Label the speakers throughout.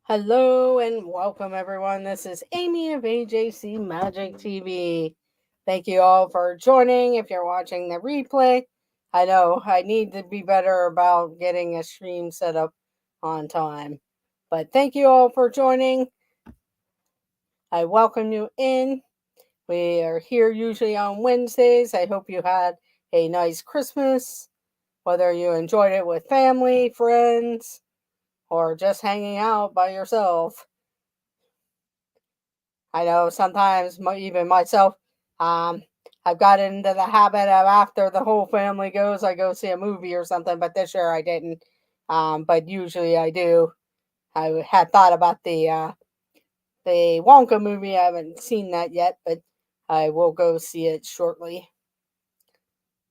Speaker 1: Hello and welcome, everyone. This is Amy of AJC Magic TV. Thank you all for joining. If you're watching the replay, I know I need to be better about getting a stream set up on time. But thank you all for joining. I welcome you in. We are here usually on Wednesdays. I hope you had a nice Christmas, whether you enjoyed it with family, friends, or just hanging out by yourself. I know sometimes, even myself, um, I've gotten into the habit of after the whole family goes, I go see a movie or something. But this year I didn't. But usually I do. I had thought about the Wonka movie. I haven't seen that yet, but I will go see it shortly.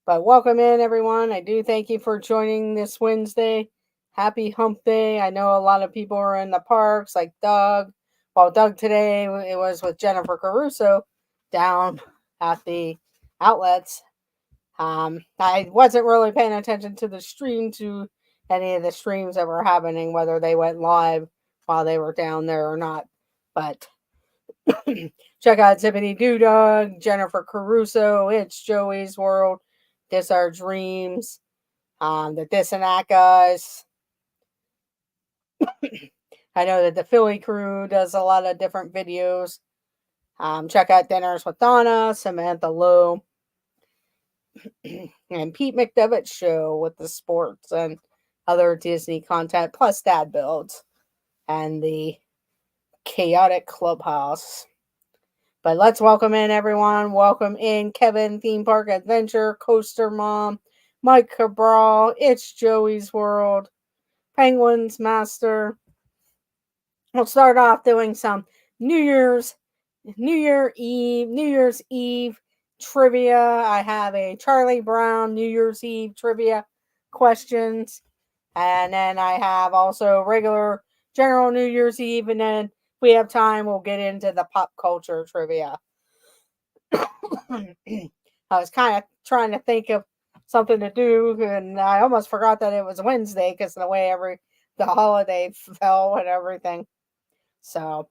Speaker 1: But welcome in, everyone. I do thank you for joining this Wednesday. Happy Hump Day. I know a lot of people are in the parks, like Doug. Well, Doug today, it was with Jennifer Caruso down at the outlets. I wasn't really paying attention to the stream, to any of the streams that were happening, whether they went live while they were down there or not. But check out Zippity Doo Dog, Jennifer Caruso, It's Joey's World, This Our Dreams, the This and That guys. I know that the Philly crew does a lot of different videos. Check out Dinners with Donna, Samantha Lowe, and Pete McDevitt show with the sports and other Disney content, plus dad builds and the chaotic clubhouse. But let's welcome in everyone. Welcome in Kevin, Theme Park Adventure, Coaster Mom, Mike Cabral, It's Joey's World, Penguins Master. We'll start off doing some New Year's Eve trivia. I have a Charlie Brown New Year's Eve trivia questions. And then I have also regular general New Year's Eve. And then if we have time, we'll get into the pop culture trivia. I was kind of trying to think of something to do, and I almost forgot that it was Wednesday because of the way the holiday fell and everything. So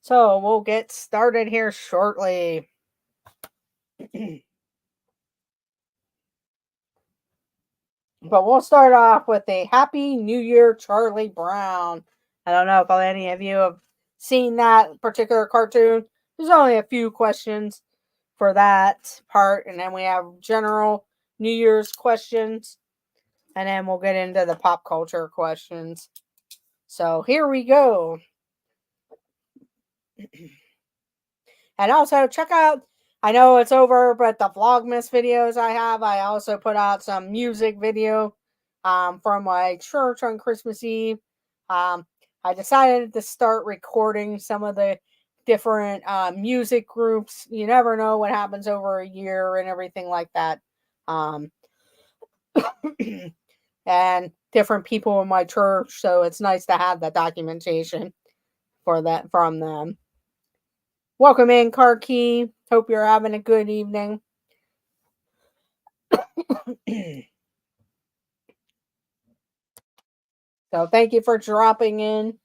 Speaker 1: we'll get started here shortly. But we'll start off with a Happy New Year, Charlie Brown. I don't know if any of you have seen that particular cartoon. There's only a few questions for that part, and then we have general New Year's questions, and then we'll get into the pop culture questions. So here we go. And also check out, I know it's over, but the Vlogmas videos I also put out some music video from my church on Christmas Eve. I decided to start recording some of the different music groups. You never know what happens over a year and everything like that. And different people in my church, so it's nice to have that documentation for that from them. Welcome in, Car Key. Hope you're having a good evening. So thank you for dropping in.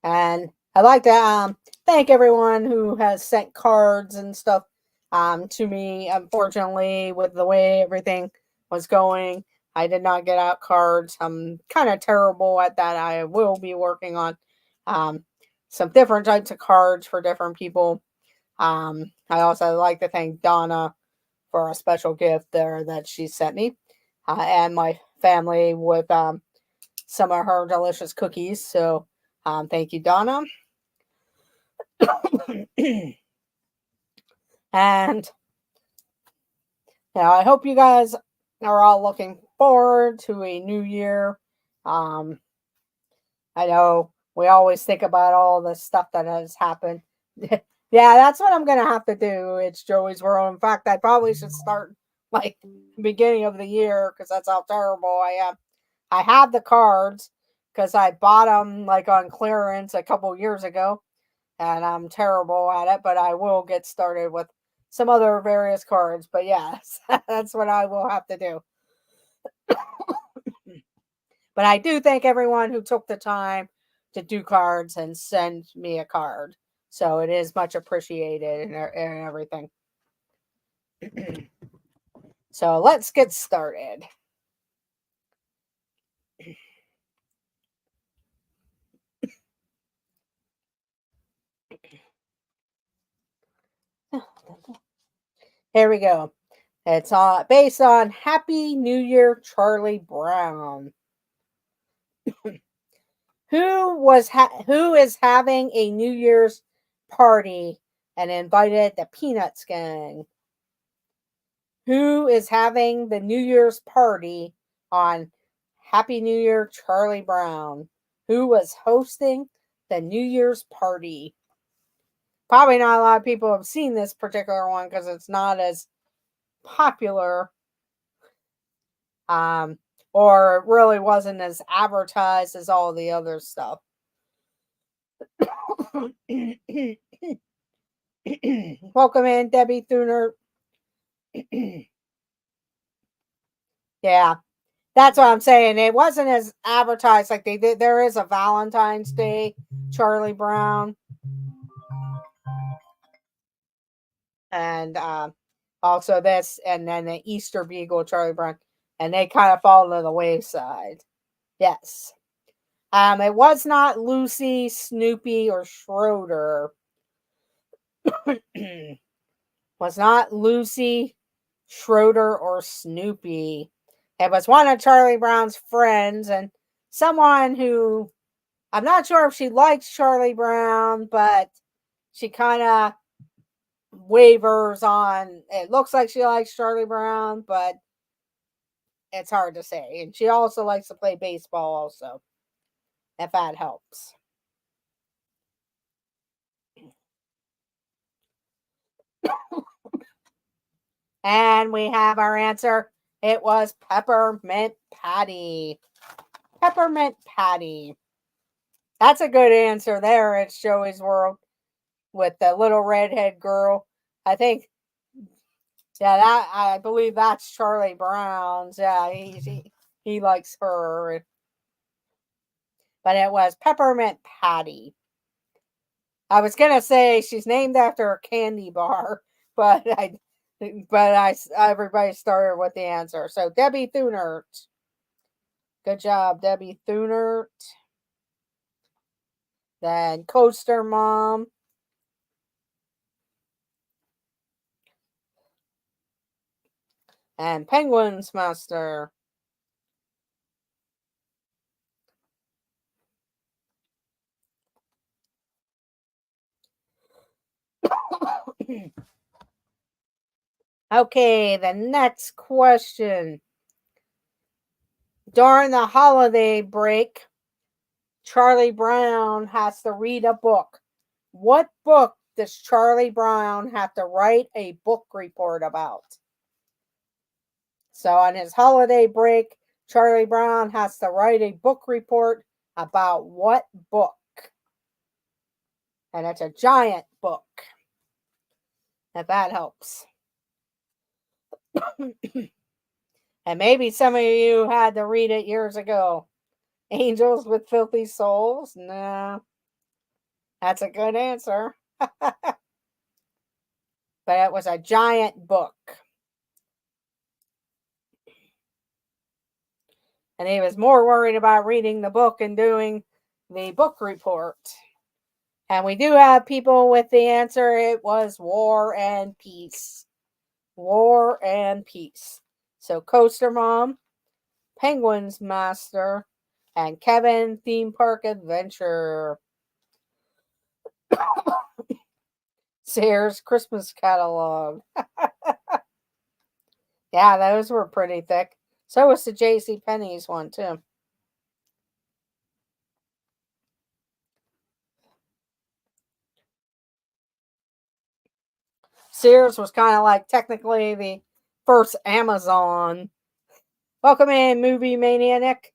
Speaker 1: And I'd like to thank everyone who has sent cards and stuff to me. Unfortunately, with the way everything was going, I did not get out cards. I'm kind of terrible at that. I will be working on some different types of cards for different people. I also like to thank Donna for a special gift there that she sent me, and my family with some of her delicious cookies. So thank you, Donna. And I hope you guys are all looking forward to a new year. I know we always think about all the stuff that has happened. Yeah, that's what I'm gonna have to do. It's Joey's World. In fact, I probably should start like beginning of the year because that's how terrible I am. I have the cards because I bought them like on clearance a couple years ago, and I'm terrible at it. But I will get started with some other various cards. But yes, that's what I will have to do. But I do thank everyone who took the time to do cards and send me a card. So it is much appreciated and everything. So let's get started. Here we go. It's based on Happy New Year, Charlie Brown. Who is having a New Year's party and invited the Peanuts gang? Who is having the New Year's party on Happy New Year, Charlie Brown? Who was hosting the New Year's party? Probably not a lot of people have seen this particular one because it's not as popular, or it really wasn't as advertised as all the other stuff. Welcome in, Debbie Thuner. Yeah, that's what I'm saying. It wasn't as advertised like they did. There is a Valentine's Day Charlie Brown, and also this, and then the Easter Beagle Charlie Brown, and they kind of fall to the wayside. Yes. It was not Lucy, Snoopy, or Schroeder. Was not Lucy, Schroeder, or Snoopy. It was one of Charlie Brown's friends and someone who I'm not sure if she likes Charlie Brown, but she kind of wavers on. It looks like she likes Charlie Brown, but it's hard to say. And she also likes to play baseball, also, if that helps. And we have our answer. It was Peppermint Patty. Peppermint Patty. That's a good answer there. It's Joey's World with the little redhead girl. I think, yeah, that I believe that's Charlie Brown's. Yeah, he likes her. But it was Peppermint Patty. I was gonna say she's named after a candy bar, but everybody started with the answer. So Debbie Thunert. Good job, Debbie Thunert. Then Coaster Mom. And Penguins Master. Okay, the next question. During the holiday break, Charlie Brown has to read a book. What book does Charlie Brown have to write a book report about? So on his holiday break, Charlie Brown has to write a book report about what book? And it's a giant book. If that helps. And maybe some of you had to read it years ago. Angels with Filthy Souls? No. That's a good answer. But it was a giant book. And he was more worried about reading the book and doing the book report. And we do have people with the answer. It was War and Peace. War and Peace. So Coaster Mom, Penguins Master, and Kevin Theme Park Adventure. Sears Christmas Catalog. Yeah, those were pretty thick. So was the J.C. Penney's one too. Sears was kind of like technically the first Amazon. Welcome in, Movie Maniac.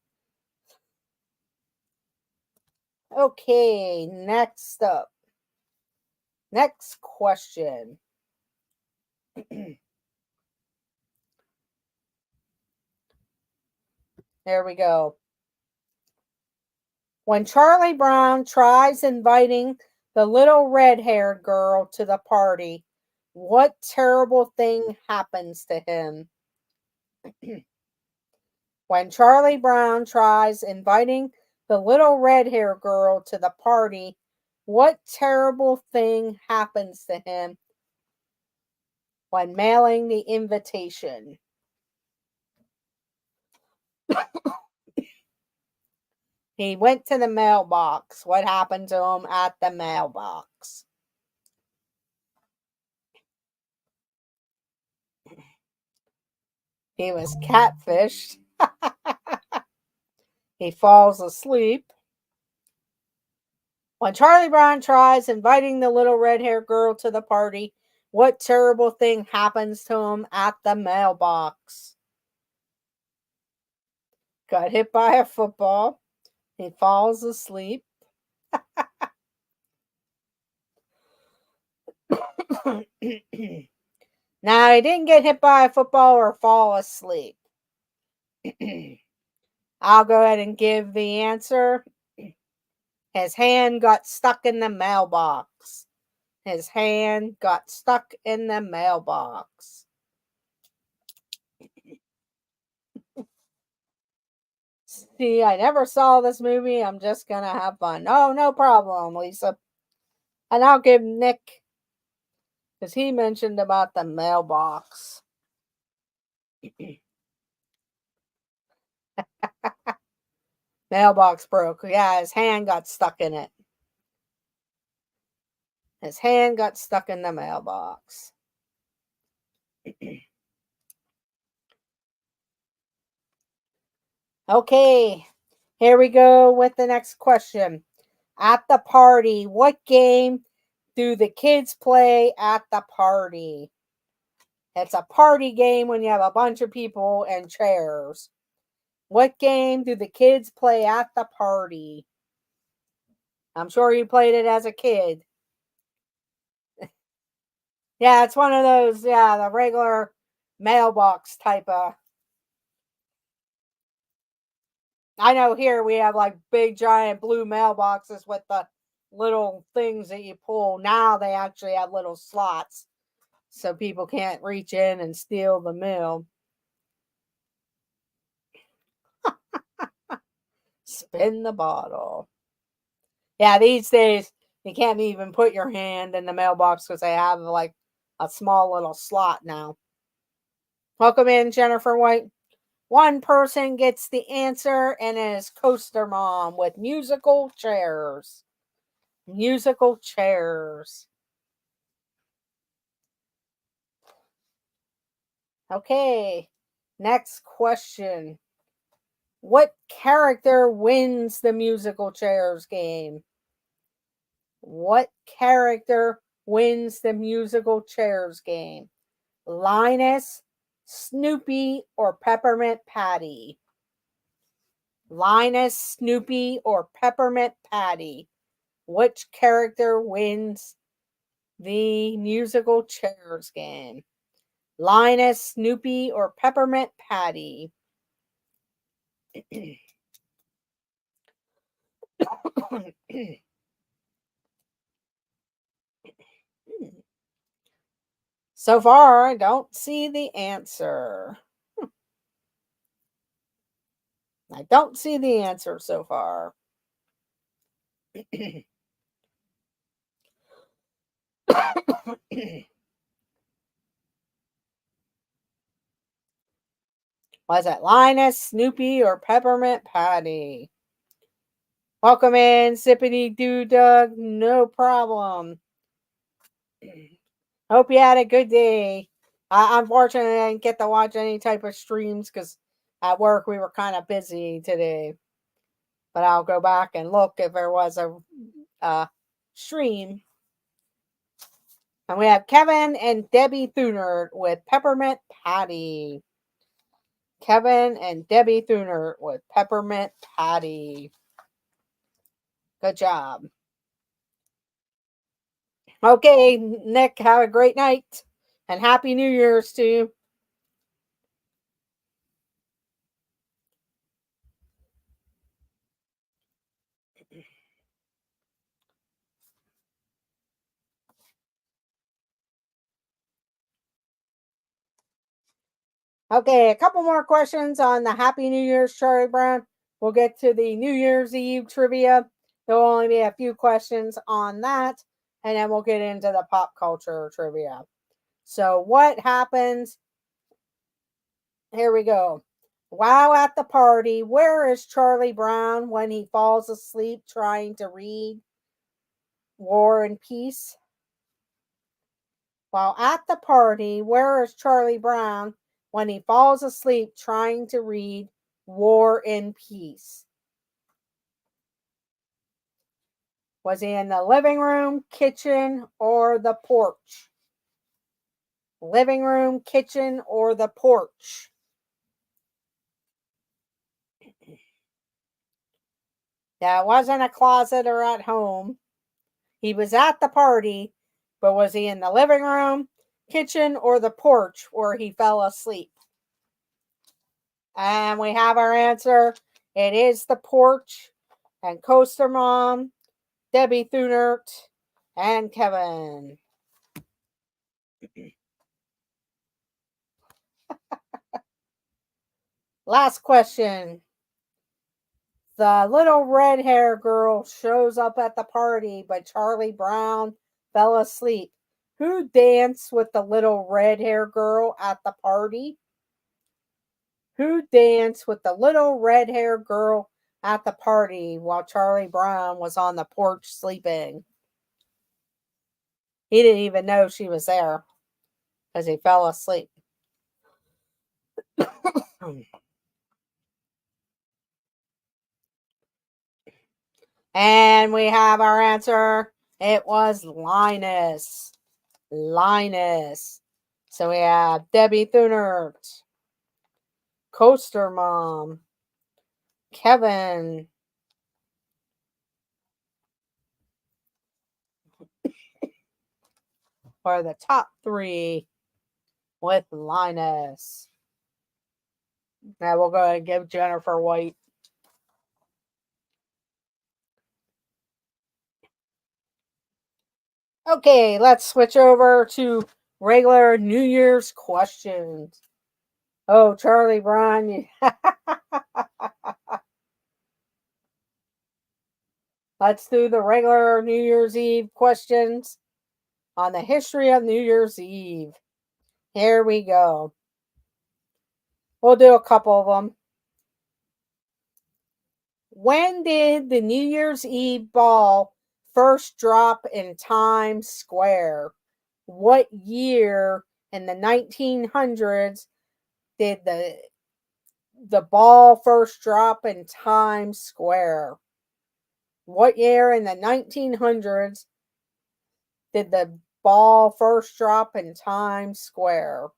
Speaker 1: Okay, next up. Next question. There we go. When Charlie Brown tries inviting the little red-haired girl to the party, what terrible thing happens to him? When Charlie Brown tries inviting the little red-haired girl to the party, what terrible thing happens to him when mailing the invitation? He went to the mailbox. What happened to him at the mailbox? He was catfished. He falls asleep. When Charlie Brown tries inviting the little red-haired girl to the party, what terrible thing happens to him at the mailbox? Got hit by a football. He falls asleep. Now, he didn't get hit by a football or fall asleep. I'll go ahead and give the answer. His hand got stuck in the mailbox. His hand got stuck in the mailbox. See, I never saw this movie. I'm just going to have fun. Oh, no problem, Lisa. And I'll give Nick, because he mentioned about the mailbox. Mailbox broke. Yeah, his hand got stuck in it. His hand got stuck in the mailbox. Okay, here we go with the next question. At the party, what game do the kids play at the party? It's a party game when you have a bunch of people and chairs. What game do the kids play at the party? I'm sure you played it as a kid. Yeah, it's one of those, the regular mailbox type of. I know here we have like big giant blue mailboxes with the little things that you pull. Now they actually have little slots so people can't reach in and steal the mail. Spin the bottle. Yeah, these days you can't even put your hand in the mailbox because they have like a small little slot now. Welcome in, Jennifer White. One person gets the answer and it is Coaster Mom with musical chairs. Musical chairs. Okay, next question. What character wins the musical chairs game? What character wins the musical chairs game? Linus, Snoopy, or Peppermint Patty? Linus, Snoopy, or Peppermint Patty? Which character wins the musical chairs game? Linus, Snoopy, or Peppermint Patty? So far, I don't see the answer. I don't see the answer so far. Was it Linus, Snoopy, or Peppermint Patty? Welcome in, Sippity Doo Dug. No problem. Hope you had a good day. Unfortunately, I didn't get to watch any type of streams because at work we were kind of busy today. But I'll go back and look if there was a stream. And we have Kevin and Debbie Thunert with Peppermint Patty. Kevin and Debbie Thunert with Peppermint Patty. Good job. Okay, Nick, have a great night. And Happy New Year's to you. Okay, a couple more questions on the Happy New Year's, Charlie Brown. We'll get to the New Year's Eve trivia. There'll only be a few questions on that, and then we'll get into the pop culture trivia. So, what happens? Here we go. While at the party, where is Charlie Brown when he falls asleep trying to read War and Peace? While at the party, where is Charlie Brown when he falls asleep trying to read War and Peace? Was he in the living room, kitchen, or the porch? Living room, kitchen, or the porch? That wasn't a closet or at home. He was at the party, but was he in the living room, kitchen, or the porch where he fell asleep? And we have our answer. It is the porch. And Coaster Mom, Debbie Thunert, and Kevin. Last question. The little red hair girl shows up at the party, but Charlie Brown fell asleep. Who danced with the little red hair girl at the party? Who danced with the little red hair girl at the party while Charlie Brown was on the porch sleeping? He didn't even know she was there because he fell asleep. And we have our answer. It was Linus. Linus. So we have Debbie Thunert, Coaster Mom, Kevin, for the top three with Linus. Now we'll go ahead and give Jennifer White. Okay, let's switch over to regular New Year's questions. Oh, Charlie Brown. Let's do the regular New Year's Eve questions on the history of New Year's Eve. Here we go. We'll do a couple of them. When did the New Year's Eve ball first drop in Times Square? What year in the 1900s did the ball first drop in Times Square? What year in the 1900s did the ball first drop in Times Square?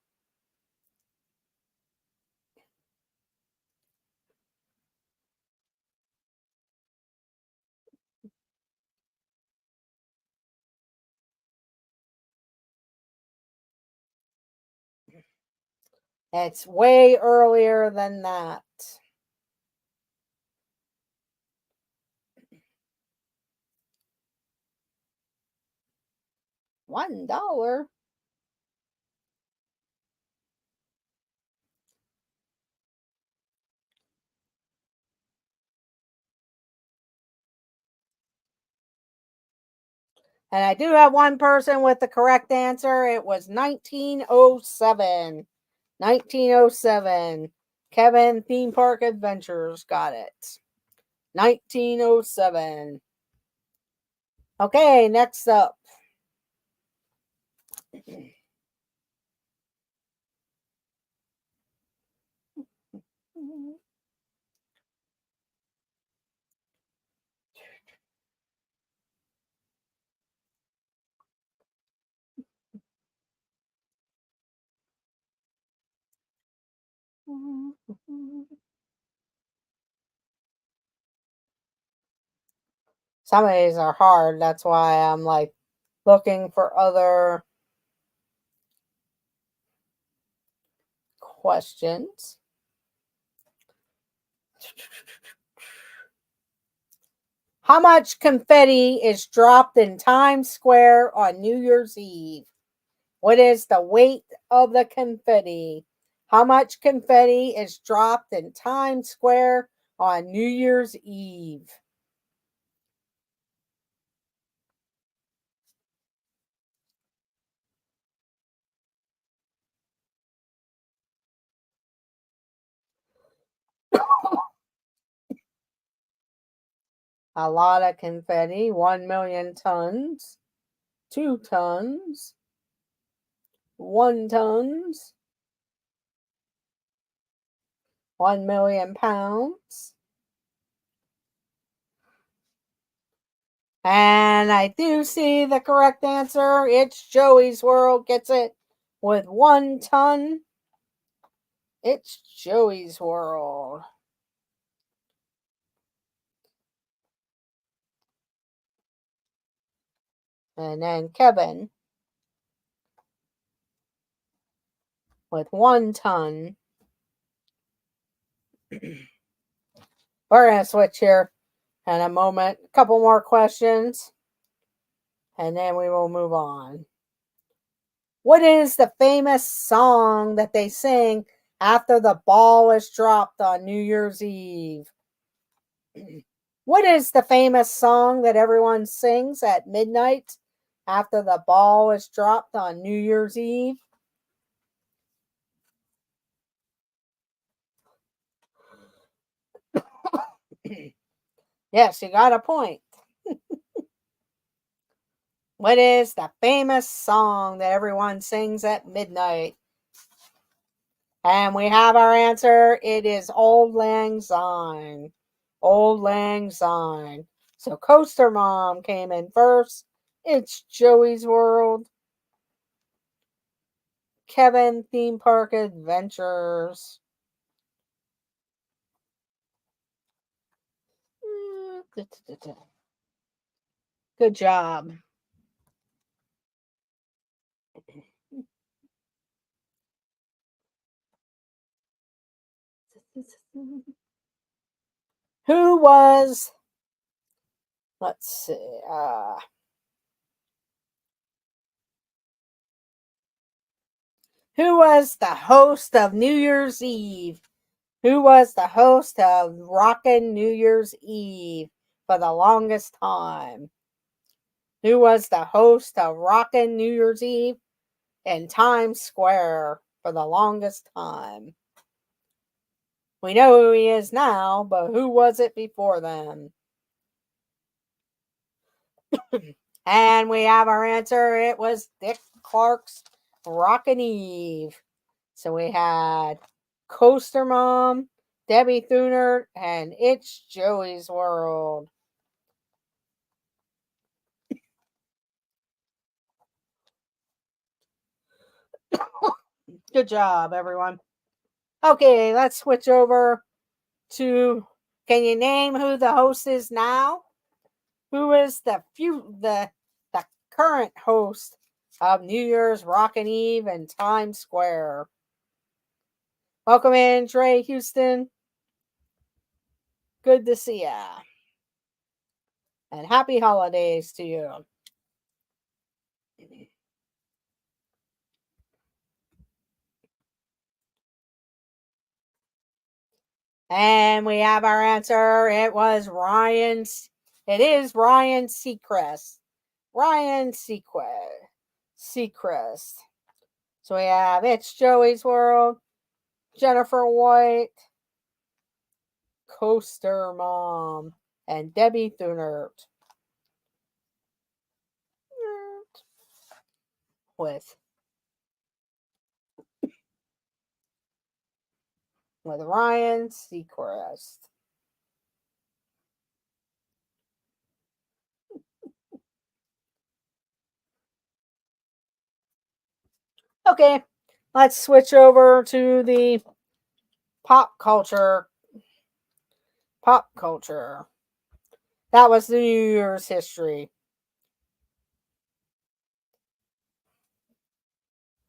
Speaker 1: It's way earlier than that. $1. And I do have one person with the correct answer. It was 1907. 1907. Kevin Theme Park Adventures got it. 1907. Okay, next up. Some of these are hard. That's why I'm like looking for other questions. How much confetti is dropped in Times Square on New Year's Eve? What is the weight of the confetti? How much confetti is dropped in Times Square on New Year's Eve? A lot of confetti. 1 million tons, 2 tons, 1 tons, 1 million pounds. And I do see the correct answer. It's Joey's World gets it with 1 ton. It's Joey's World. And then Kevin with 1 ton. We're going to switch here in a moment. A couple more questions. And then we will move on. What is the famous song that they sing after the ball is dropped on New Year's Eve? What is the famous song that everyone sings at midnight after the ball is dropped on New Year's Eve? Yes, you got a point. What is the famous song that everyone sings at midnight? And we have our answer. It is Auld Lang Syne. Auld Lang Syne. So Coaster Mom came in first. It's Joey's World. Kevin Theme Park Adventures. Good job. Who was, let's see, who was the host of New Year's Eve? Who was the host of Rockin' New Year's Eve for the longest time? Who was the host of Rockin' New Year's Eve in Times Square for the longest time? We know who he is now, but who was it before then? And we have our answer. It was Dick Clark's Rockin' Eve. So we had Coaster Mom, Debbie Thunert, and It's Joey's World. Good job, everyone. Okay, let's switch over to, can you name who the host is now? Who is the current host of New Year's Rockin' Eve in Times Square? Welcome in, Trey Houston. Good to see ya. And happy holidays to you. And we have our answer. It was Ryan's. It is Ryan Seacrest. Ryan Seacrest. So we have It's Joey's World, Jennifer White, Coaster Mom, and Debbie Thunert. With Ryan Seacrest. Okay, let's switch over to the pop culture. Pop culture. That was the New Year's history.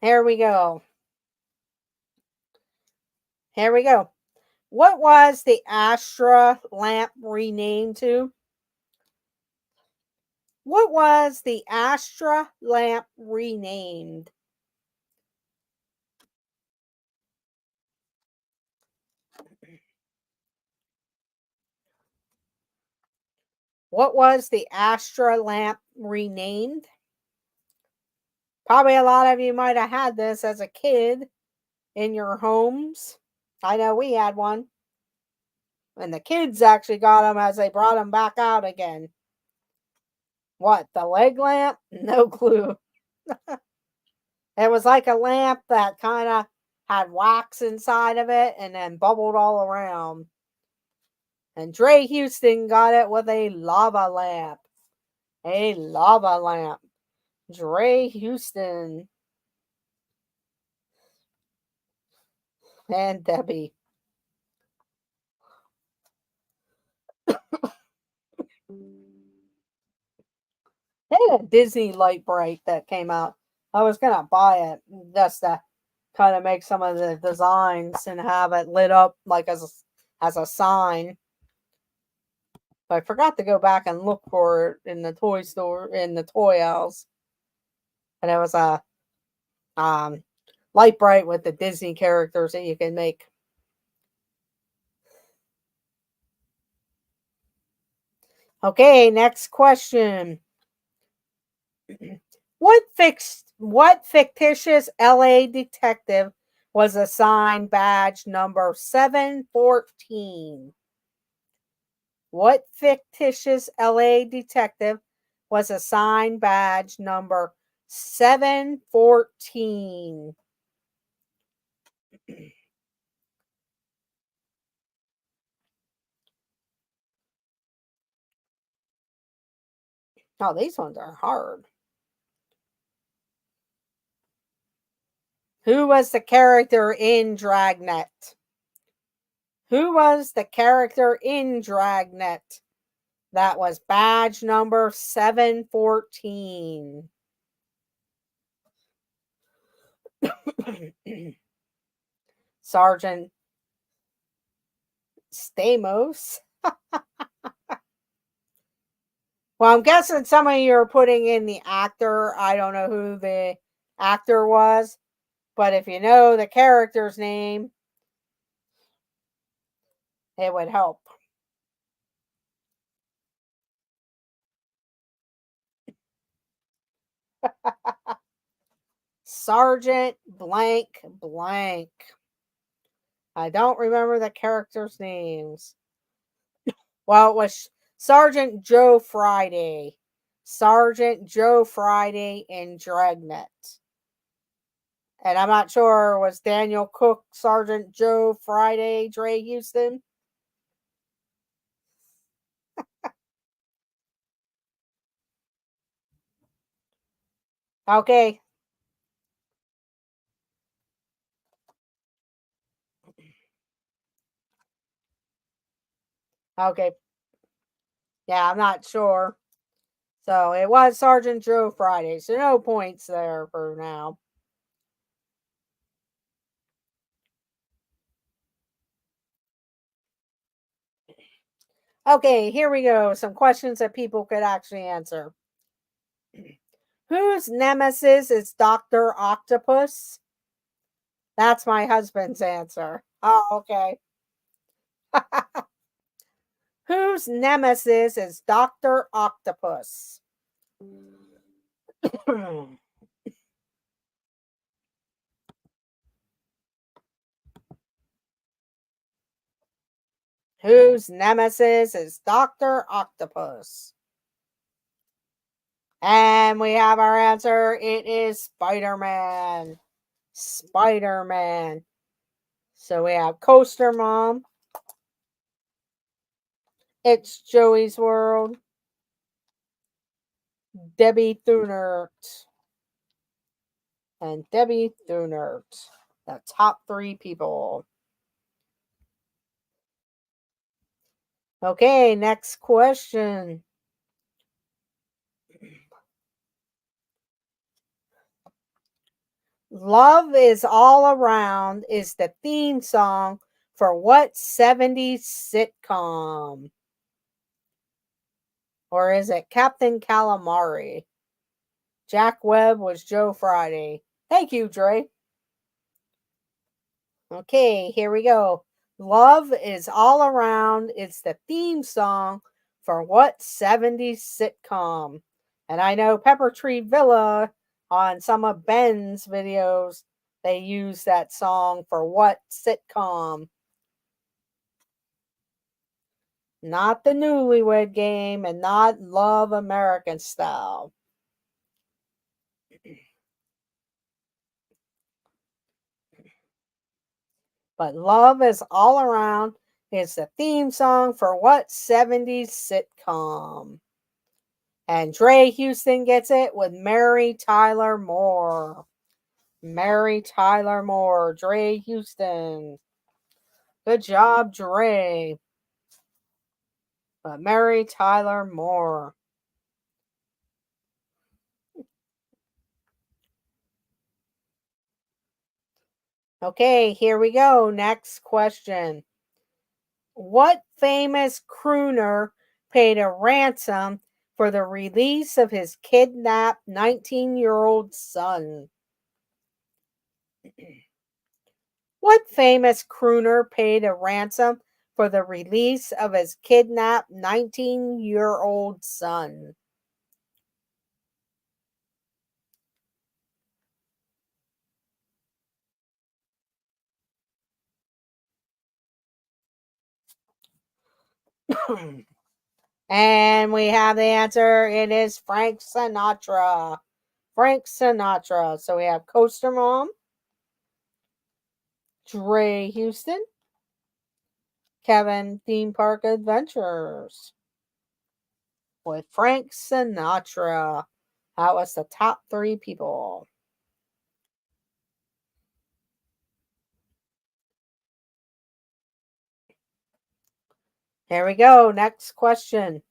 Speaker 1: Here we go. Here we go. What was the Astra lamp renamed to? What was the Astra lamp renamed? What was the Astra lamp renamed? Probably a lot of you might have had this as a kid in your homes. I know we had one. And the kids actually got them as they brought them back out again. What, the leg lamp? No clue. It was like a lamp that kind of had wax inside of it and then bubbled all around. And Dre Houston got it with a lava lamp. A lava lamp. Dre Houston. And Debbie. They had a Disney Light Bright that came out. I was going to buy it just to kind of make some of the designs and have it lit up like as a sign. But I forgot to go back and look for it in the toy store, in the toy aisles. And it was a light bright with the Disney characters that you can make. Okay, next question. What fictitious LA detective was assigned badge number 714? What fictitious LA detective was assigned badge number 714? Oh, these ones are hard. Who was the character in Dragnet? Who was the character in Dragnet? That was badge number 714. Sergeant Stamos. Well, I'm guessing some of you are putting in the actor. I don't know who the actor was, but if you know the character's name, it would help. Sergeant blank blank. I don't remember the characters' names. Well, it was Sergeant Joe Friday. Sergeant Joe Friday in Dragnet. And I'm not sure, was Daniel Cook Sergeant Joe Friday, Dre Houston? Okay. Okay. Yeah, I'm not sure. So it was Sergeant Joe Friday. So no points there for now. Okay, here we go. Some questions that people could actually answer. Whose nemesis is Dr. Octopus? That's my husband's answer. Oh, okay. Whose nemesis is Dr. Octopus? Whose nemesis is Dr. Octopus? And we have our answer. It is Spider-Man. Spider-Man. So we have Coaster Mom. It's Joey's World. Debbie Thunert. And Debbie Thunert. The top 3 people. Okay, next question. Love is All Around is the theme song for what 70s sitcom? Or is it Captain Calamari? Jack Webb was Joe Friday. Thank you, Dre. Okay, here we go. Love is all around. It's the theme song for what 70s sitcom? And I know Pepper Tree Villa on some of Ben's videos, they use that song for what sitcom? Not the Newlywed Game and not Love American Style. But Love is All Around is the theme song for what 70s sitcom? And Dre Houston gets it with Mary Tyler Moore. Mary Tyler Moore, Dre Houston. Good job, Dre. But Mary Tyler Moore. Okay, here we go. Next question. What famous crooner paid a ransom for the release of his kidnapped 19-year-old son? What famous crooner paid a ransom for the release of his kidnapped 19-year-old son? And we have the answer. It is Frank Sinatra. Frank Sinatra. So we have Coaster Mom, Dre Houston, Kevin Theme Park Adventures with Frank Sinatra. That was the top three people. Here we go. Next question.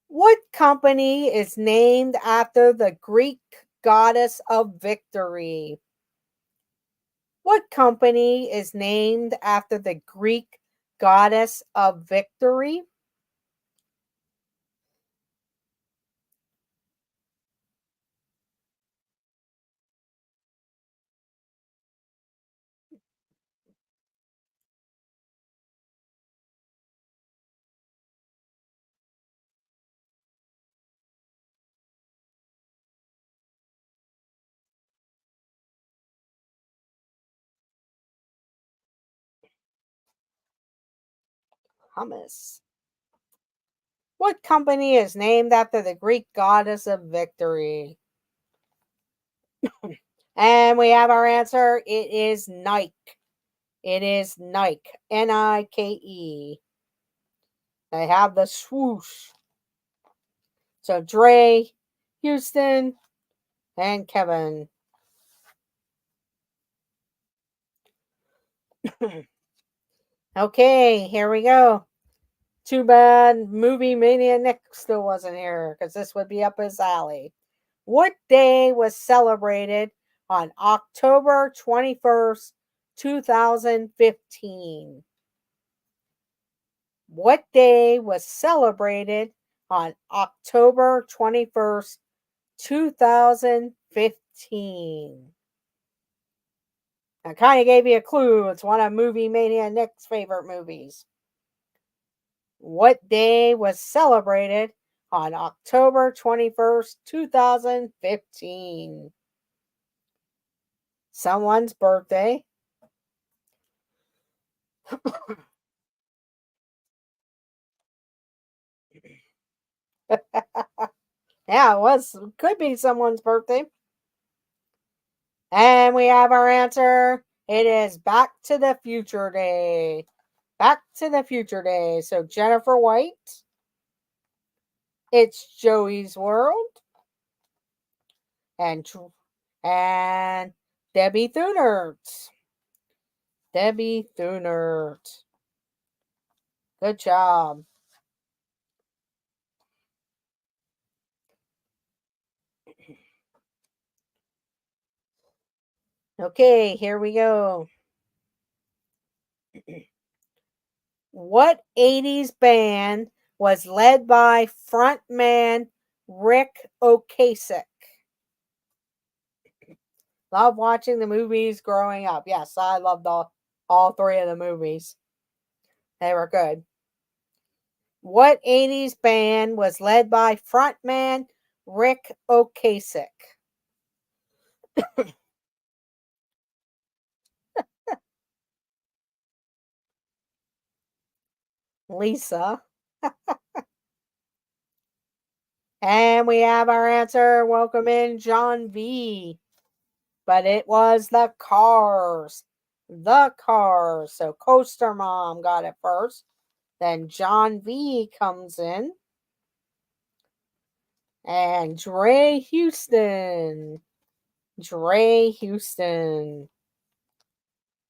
Speaker 1: What company is named after the Greek goddess of victory? What company is named after the Greek goddess of victory? Hummus. What company is named after the Greek goddess of victory? And we have our answer. It is Nike. It is Nike. Nike. They have the swoosh. So Dre, Houston, and Kevin. Okay, here we go. Too bad Movie Mania Nick still wasn't here because this would be up his alley. What day was celebrated on October 21st, 2015? What day was celebrated on October 21st, 2015? I kind of gave you a clue. It's one of Movie Mania Nick's favorite movies. What day was celebrated on October 21st, 2015? Someone's birthday. Yeah, it was. Could be someone's birthday. And we have our answer. It is Back to the Future Day. Back to the Future Day. So Jennifer White. It's Joey's World. And Debbie Thunert. Debbie Thunert. Good job. Okay, here we go. What 80s band was led by frontman Rick Ocasek? Love watching the movies growing up. Yes, I loved all three of the movies. They were good. What 80s band was led by frontman Rick Ocasek? Lisa. And we have our answer. Welcome in, John V. But it was the Cars. The Cars. So Coaster Mom got it first. Then John V comes in. And Dre Houston. Dre Houston.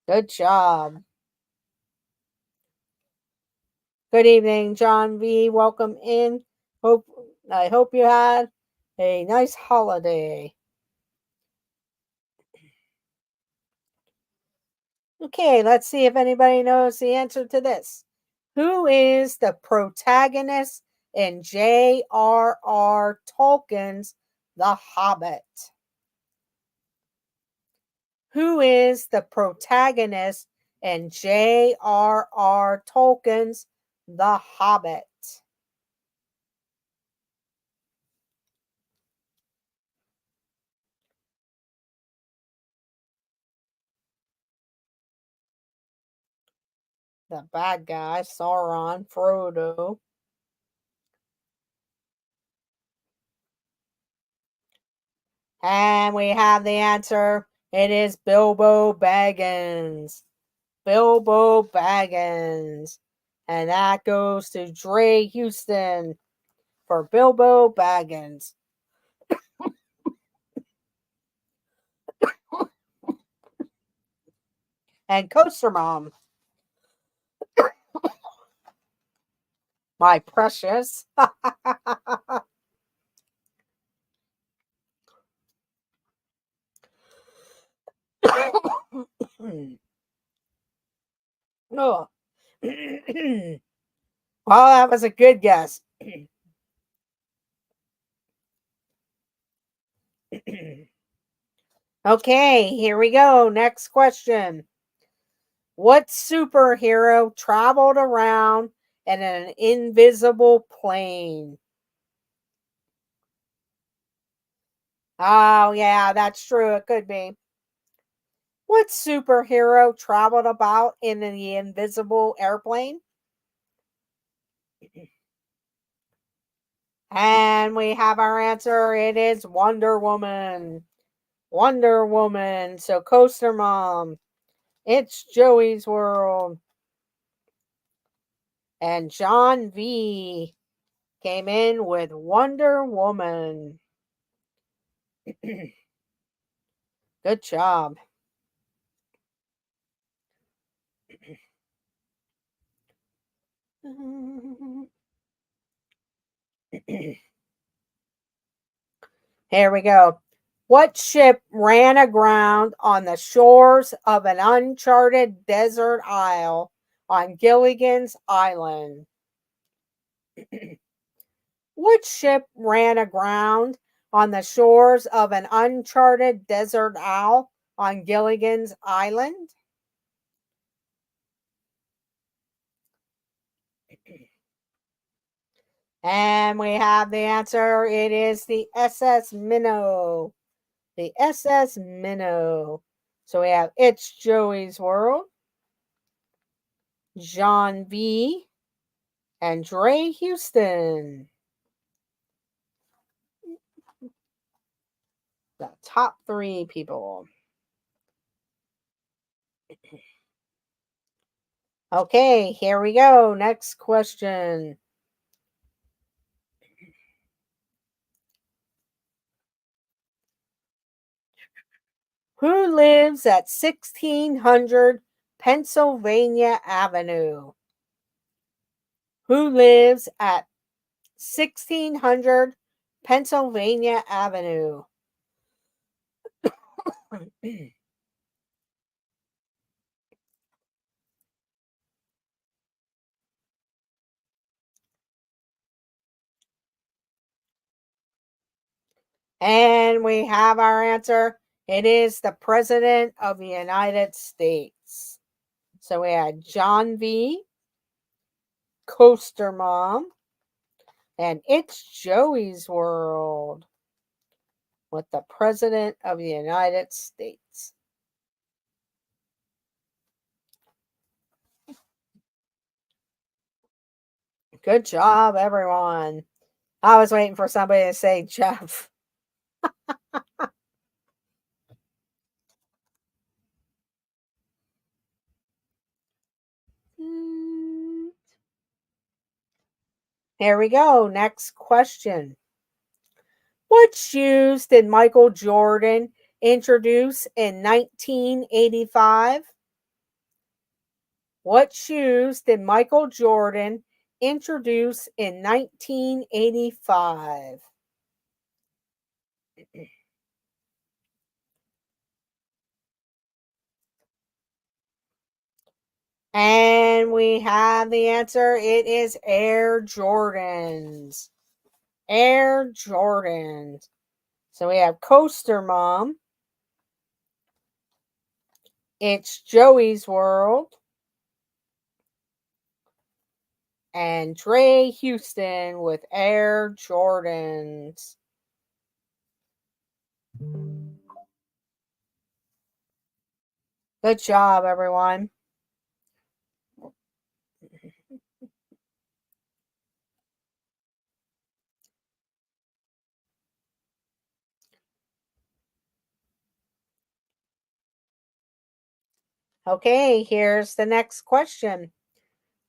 Speaker 1: Good job. Good evening, John V. Welcome in. I hope you had a nice holiday. Okay, let's see if anybody knows the answer to this. Who is the protagonist in J.R.R. Tolkien's The Hobbit? Who is the protagonist in J.R.R. Tolkien's The Hobbit? The bad guy, Sauron, Frodo. And we have the answer. It is Bilbo Baggins. Bilbo Baggins. And that goes to Dre Houston for Bilbo Baggins. And Coaster Mom. My precious. Oh. Well, that was a good guess. Okay, here we go. Next question. What superhero traveled around in an invisible plane? Oh, yeah, that's true. It could be. What superhero traveled about in the invisible airplane? And we have our answer. It is Wonder Woman. Wonder Woman. So, Coaster Mom, it's Joey's World. And John V came in with Wonder Woman. Good job. Here we go. What ship ran aground on the shores of an uncharted desert isle on Gilligan's Island? What ship ran aground on the shores of an uncharted desert isle on Gilligan's Island? And we have the answer. It is the SS Minnow. The SS Minnow. So we have It's Joey's World, John V, and Dre Houston. The top three people. Okay, here we go. Next question. Who lives at 1600 Pennsylvania Avenue? Who lives at 1600 Pennsylvania Avenue? And we have our answer. It is the President of the United States. So we had John V, Coaster Mom. And it's Joey's World with the President of the United States. Good job, everyone. I was waiting for somebody to say Jeff. Here we go. Next question. What shoes did Michael Jordan introduce in 1985? What shoes did Michael Jordan introduce in 1985? And we have the answer. It is Air Jordans. Air Jordans. So we have Coaster Mom. It's Joey's World. And Dre Houston with Air Jordans. Good job, everyone. Okay, here's the next question.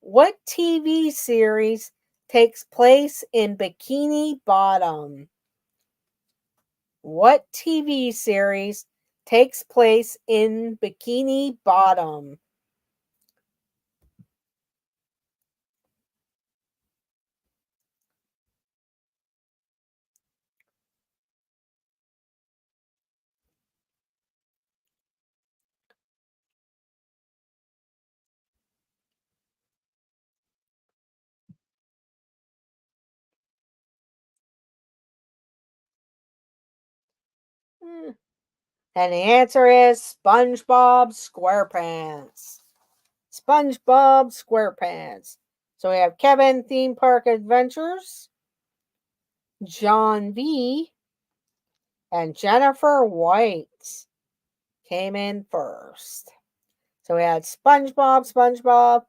Speaker 1: What TV series takes place in Bikini Bottom? What TV series takes place in Bikini Bottom? And the answer is SpongeBob SquarePants. SpongeBob SquarePants. So we have Kevin Theme Park Adventures, John V, and Jennifer White came in first. So we had SpongeBob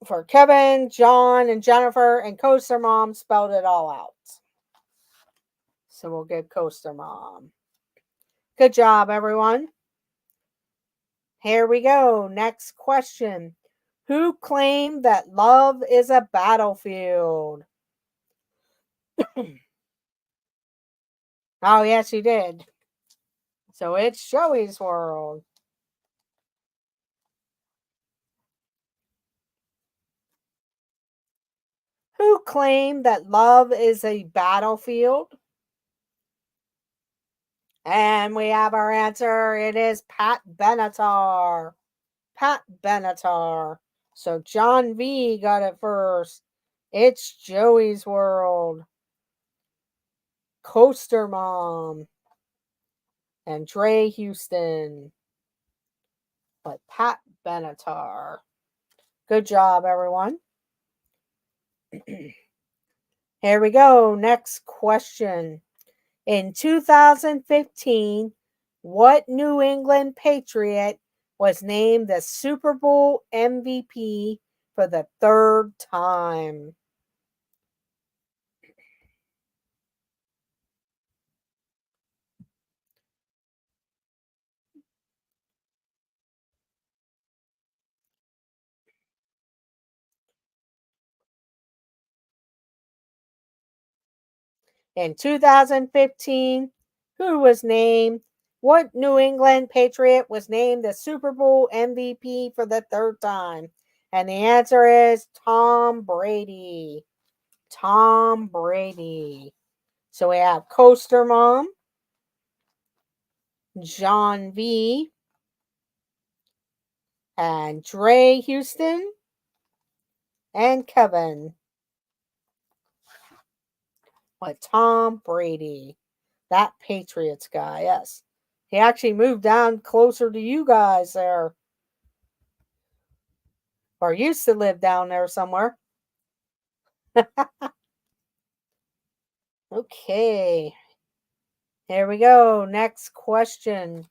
Speaker 1: for Kevin, John, and Jennifer, and Coaster Mom spelled it all out. So we'll give Coaster Mom. Good job, everyone. Here we go. Next question. Who claimed that love is a battlefield? Oh, yes, he did. So it's Joey's World. Who claimed that love is a battlefield? And we have our answer. It is Pat Benatar. Pat Benatar. So John V got it first. It's Joey's World. Coaster Mom. And Dre Houston. But Pat Benatar. Good job, everyone. Here we go. Next question. In 2015, what New England Patriot was named the Super Bowl MVP for the third time? In 2015, what New England Patriot was named the Super Bowl MVP for the third time? And the answer is Tom Brady. Tom Brady. So we have Coaster Mom, John V, and Dre Houston, and Kevin. With Tom Brady. That Patriots guy, yes. He actually moved down closer to you guys there. or used to live down there somewhere. Okay, here we go. Next question.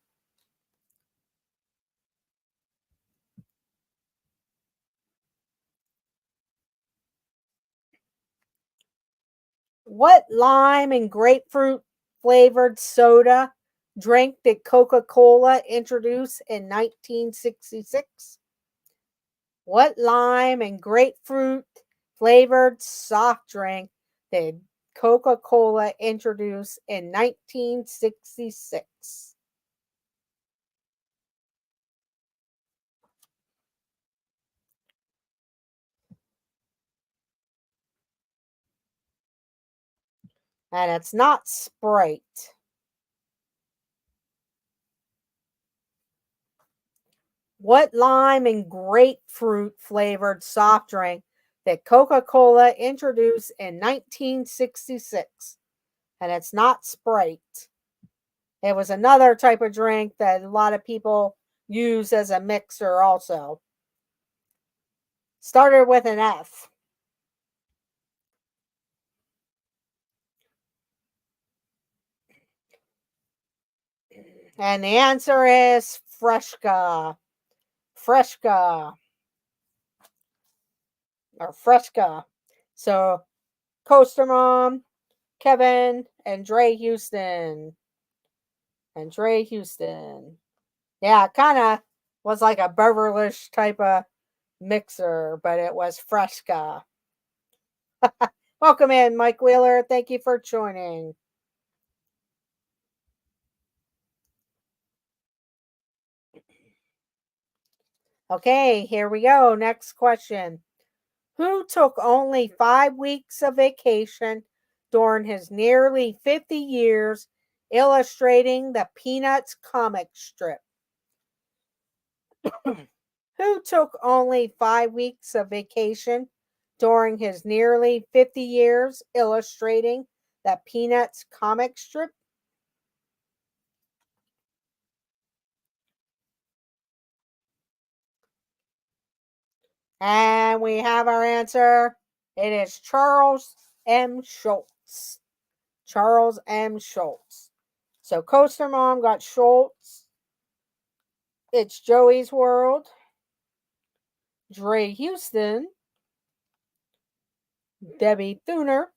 Speaker 1: What lime and grapefruit flavored soda drink did Coca Cola introduce in 1966? What lime and grapefruit flavored soft drink did Coca Cola introduce in 1966? And it's not Sprite. What lime and grapefruit flavored soft drink did Coca Cola introduce in 1966? And it's not Sprite. It was another type of drink that a lot of people use as a mixer also. Started with an F. And the answer is Fresca. Fresca. Or Fresca. So, Coaster Mom, Kevin, and Dre Houston. And Dre Houston. Yeah, it kind of was like a Beverlish type of mixer, but it was Fresca. Welcome in, Mike Wheeler. Thank you for joining. Okay, here we go. Next question. Who took only 5 weeks of vacation during his nearly 50 years illustrating the Peanuts comic strip? Who took only 5 weeks of vacation during his nearly 50 years illustrating the Peanuts comic strip? And we have our answer. It is Charles M. Schulz. Charles M. Schulz. So Coaster Mom got Schulz. It's Joey's World. Dre Houston. Debbie Thunert.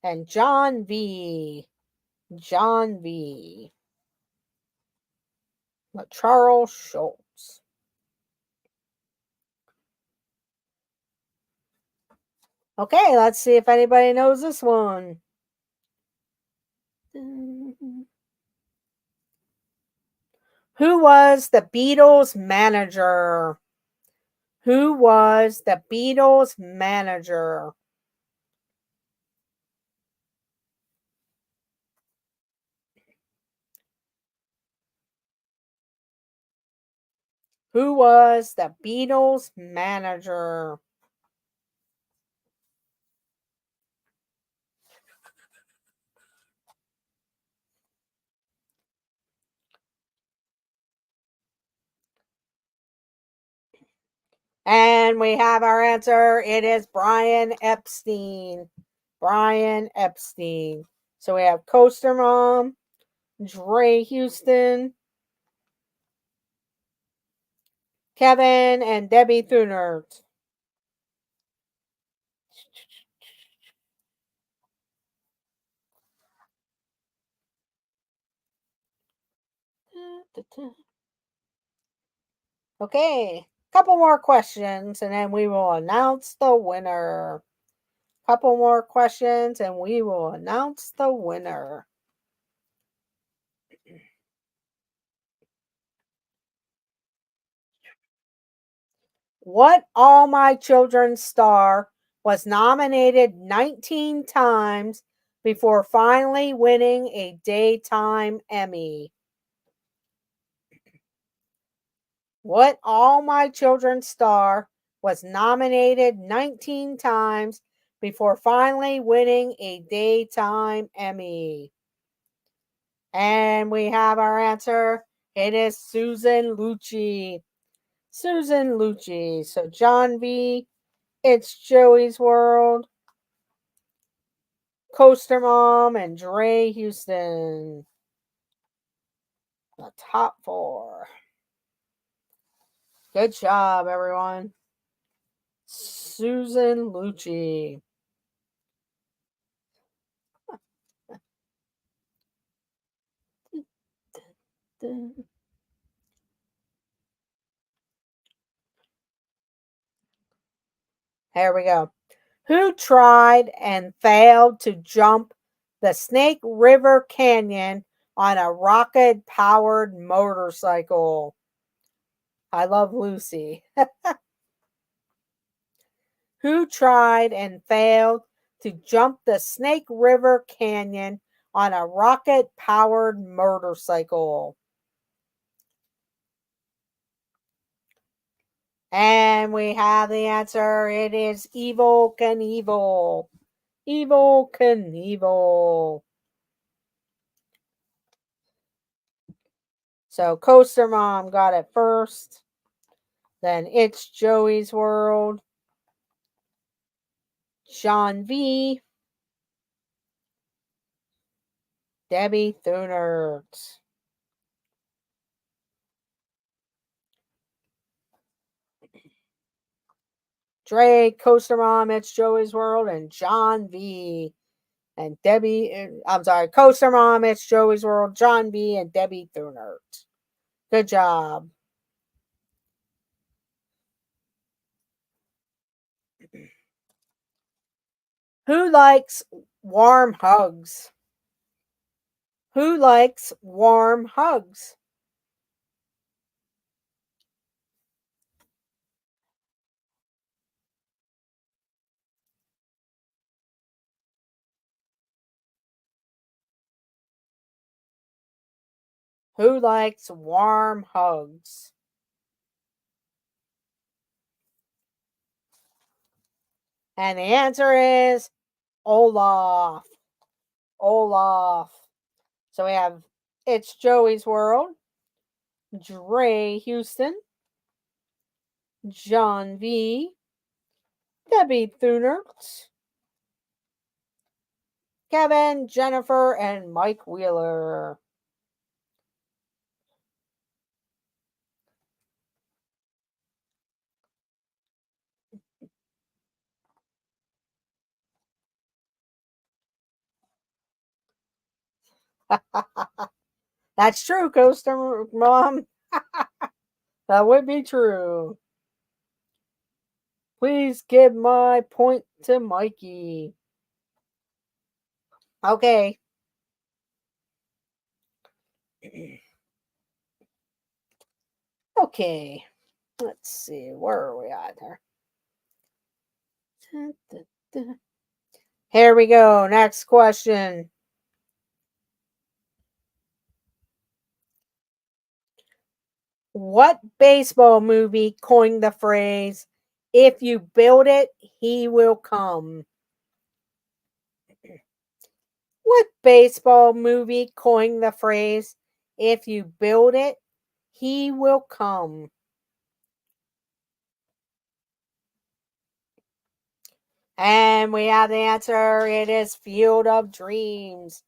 Speaker 1: And John V. John V. Charles Schulz. Okay, let's see if anybody knows this one. Who was the Beatles manager? Who was the Beatles manager? Who was the Beatles manager? And we have our answer. It is Brian Epstein. Brian Epstein. So we have Coaster Mom, Dre Houston, Kevin, and Debbie Thunert. Okay, couple more questions and then we will announce the winner. Couple more questions and we will announce the winner. What All My Children star was nominated 19 times before finally winning a Daytime Emmy? What All My Children star was nominated 19 times before finally winning a Daytime Emmy? And we have our answer. It is Susan Lucci. Susan Lucci. So John V, It's Joey's World, Coaster Mom, and Dre Houston. The top four. Good job, everyone. Susan Lucci. Here we go. Who tried and failed to jump the Snake River Canyon on a rocket powered motorcycle? I Love Lucy. Who tried and failed to jump the Snake River Canyon on a rocket powered motorcycle? And we have the answer. It is Evel Knievel. Evel Knievel. So Coaster Mom got it first. Then It's Joey's World. John V. Debbie Thunert. Dre, Coaster Mom, It's Joey's World, and John V. And Debbie, I'm sorry, Coaster Mom, It's Joey's World, John V. and Debbie Thunert. Good job. Who likes warm hugs? Who likes warm hugs? Who likes warm hugs? And the answer is Olaf. Olaf. So we have It's Joey's World, Dre Houston, John V, Debbie Thunert, Kevin, Jennifer, and Mike Wheeler. That's true, Coaster Mom. That would be true. Please give my point to Mikey. Okay. Okay. Let's see. Where are we at here? Here we go. Next question. What baseball movie coined the phrase, "If you build it, he will come"? What baseball movie coined the phrase, "If you build it, he will come"? And we have the answer. It is Field of Dreams.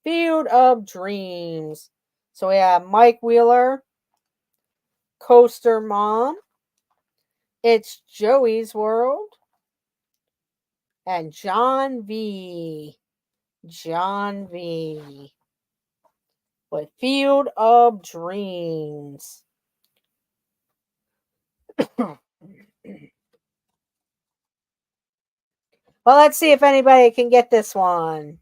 Speaker 1: Field of Dreams. So we have Mike Wheeler, Coaster Mom, It's Joey's World, and John V. John V. With Field of Dreams. Well, let's see if anybody can get this one.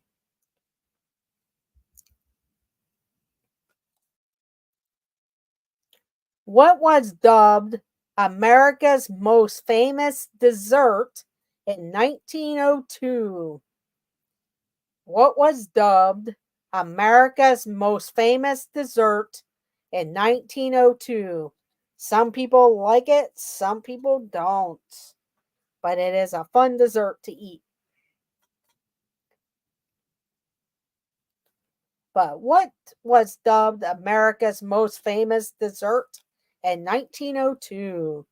Speaker 1: What was dubbed America's most famous dessert in 1902? What was dubbed America's most famous dessert in 1902? Some people like it, some people don't. But it is a fun dessert to eat. But what was dubbed America's most famous dessert in 1902?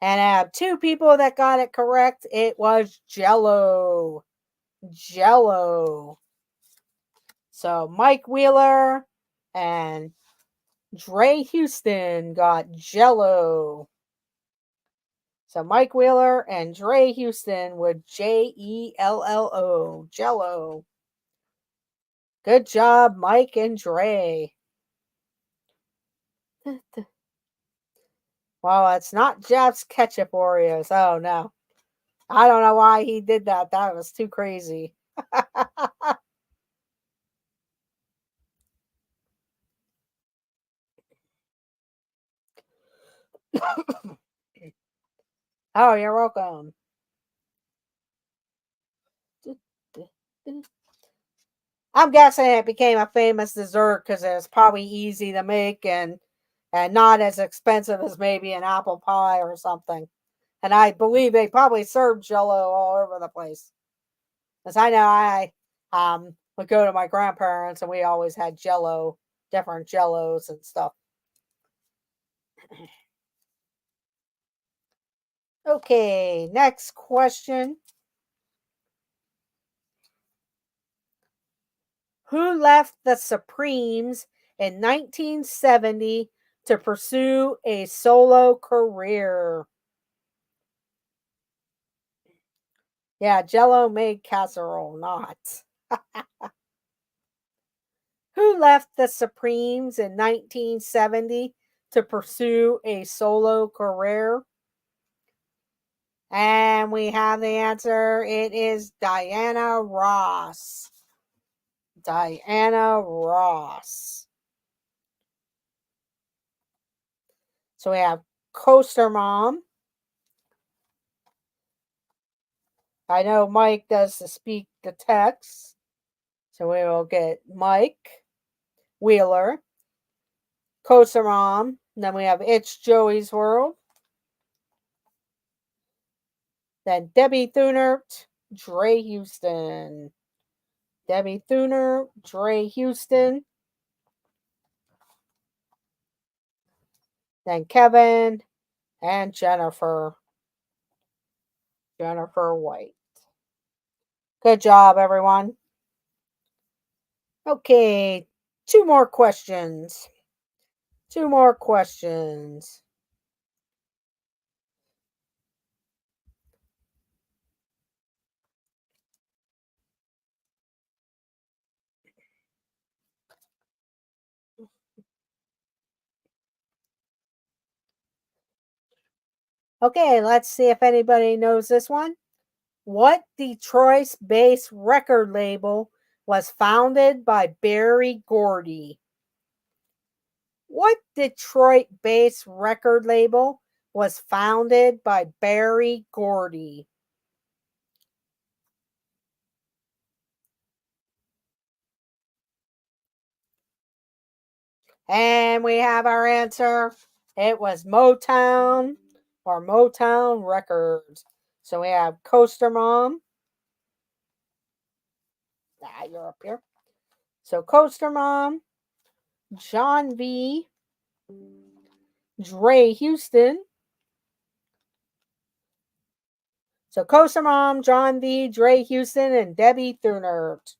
Speaker 1: And I have two people that got it correct. It was Jello. Jello. So Mike Wheeler and Dre Houston got Jello. So Mike Wheeler and Dre Houston with Jello. Jello. Good job, Mike and Dre. Well, it's not Jeff's ketchup Oreos. Oh no. I don't know why he did that. That was too crazy. Oh, you're welcome. I'm guessing it became a famous dessert because it was probably easy to make and not as expensive as maybe an apple pie or something. And I believe they probably served Jello all over the place. Because I know I would go to my grandparents and we always had Jello, different Jellos and stuff. Okay, next question. Who left the Supremes in 1970 to pursue a solo career? Yeah, Jello made casserole, not. Who left the Supremes in 1970 to pursue a solo career? And we have the answer. It is Diana Ross. Diana Ross. So we have Coaster Mom. I know Mike does the speak the text. So we will get Mike Wheeler, Coaster Mom. Then we have It's Joey's World. Then Debbie Thunert, Dre Houston. Debbie Thuner, Dre Houston. Then Kevin and Jennifer. Jennifer White. Good job, everyone. Okay, two more questions. Two more questions. Okay, let's see if anybody knows this one. What Detroit based record label was founded by Barry Gordy? What Detroit based record label was founded by Barry Gordy? And we have our answer. It was Motown or Motown Records. So we have Coaster Mom. Ah, you're up here. So Coaster Mom, John V, Dre Houston. So Coaster Mom, John V, Dre Houston, and Debbie Thunert.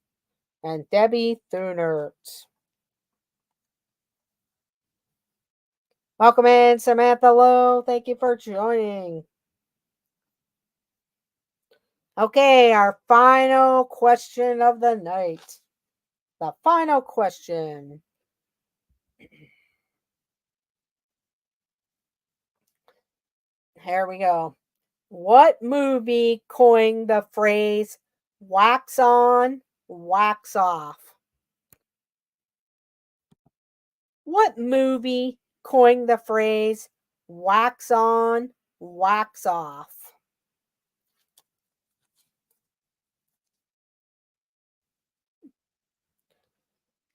Speaker 1: And Debbie Thunert. Welcome in, Samantha Lowe. Thank you for joining. Okay, our final question of the night. The final question. Here we go. What movie coined the phrase wax on, wax off? What movie coined the phrase wax on, wax off?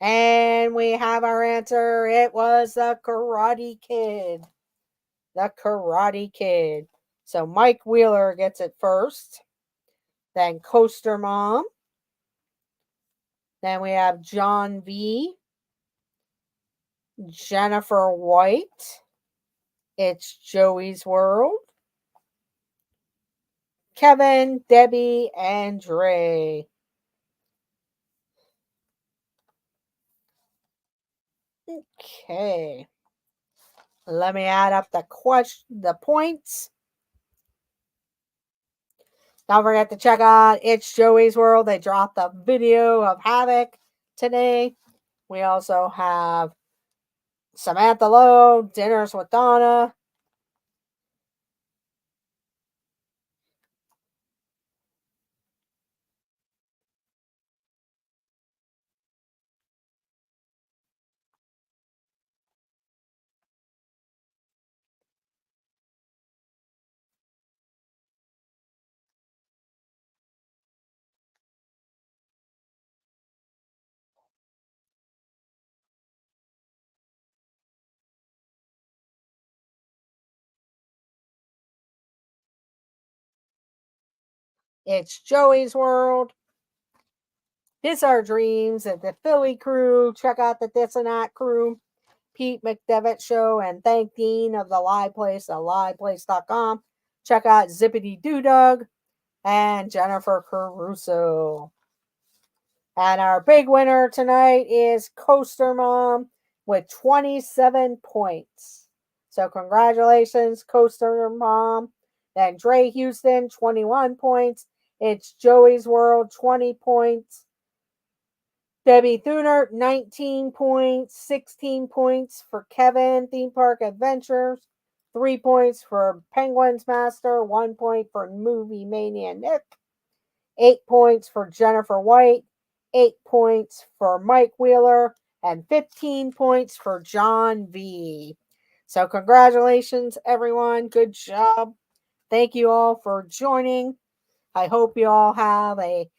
Speaker 1: And we have our answer. It was the Karate Kid. The Karate Kid. So Mike Wheeler gets it first. Then Coaster Mom. Then we have John V. Jennifer White. It's Joey's World. Kevin, Debbie, and Dre. Okay. Let me add up the points. Don't forget to check out It's Joey's World. They dropped a video of Havoc today. We also have Samantha Lowe, Dinners with Donna. It's Joey's World. This Our Dreams and the Philly crew. Check out the This and That crew. Pete McDevitt Show, and thank Dean of the Live Place at liveplace.com. Check out Zippity Doo Dug and Jennifer Caruso. And our big winner tonight is Coaster Mom with 27 points. So congratulations, Coaster Mom. Then Dre Houston, 21 points. It's Joey's World, 20 points. Debbie Thuner, 19 points. 16 points for Kevin, Theme Park Adventures. 3 points for Penguins Master. 1 point for Movie Mania Nick. 8 points for Jennifer White. 8 points for Mike Wheeler. And 15 points for John V. So congratulations, everyone. Good job. Thank you all for joining. I hope you all have a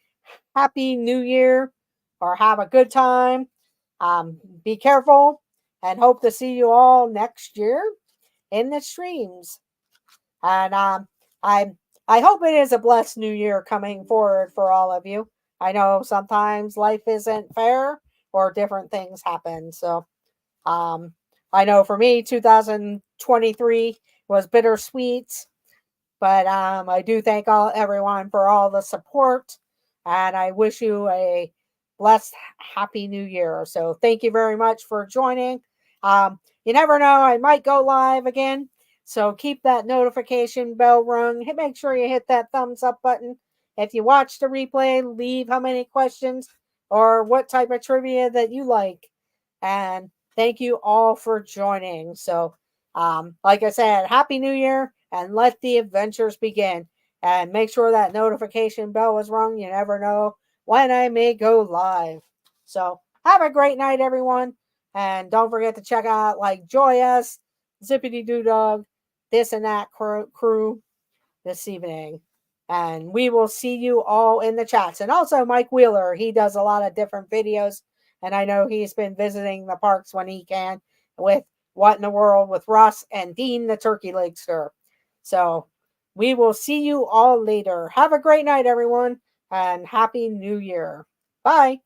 Speaker 1: happy new year or have a good time. Be careful and hope to see you all next year in the streams. And I hope it is a blessed new year coming forward for all of you. I know sometimes life isn't fair or different things happen. So I know for me, 2023 was bittersweet. But I do thank everyone for all the support, and I wish you a blessed, happy new year. So thank you very much for joining. You never know, I might go live again. So keep that notification bell rung. Make sure you hit that thumbs up button. If you watch the replay, leave how many questions or what type of trivia that you like. And thank you all for joining. So, like I said, Happy New Year and let the adventures begin. And make sure that notification bell is rung. You never know when I may go live. So, have a great night, everyone. And don't forget to check out like Joy S, Zippity Doo Dog, This and That crew this evening. And we will see you all in the chats. And also Mike Wheeler, he does a lot of different videos. And I know he's been visiting the parks when he can with What in the World with Russ and Dean the Turkey Leg Stir. So we will see you all later. Have a great night, everyone, and Happy New Year. Bye.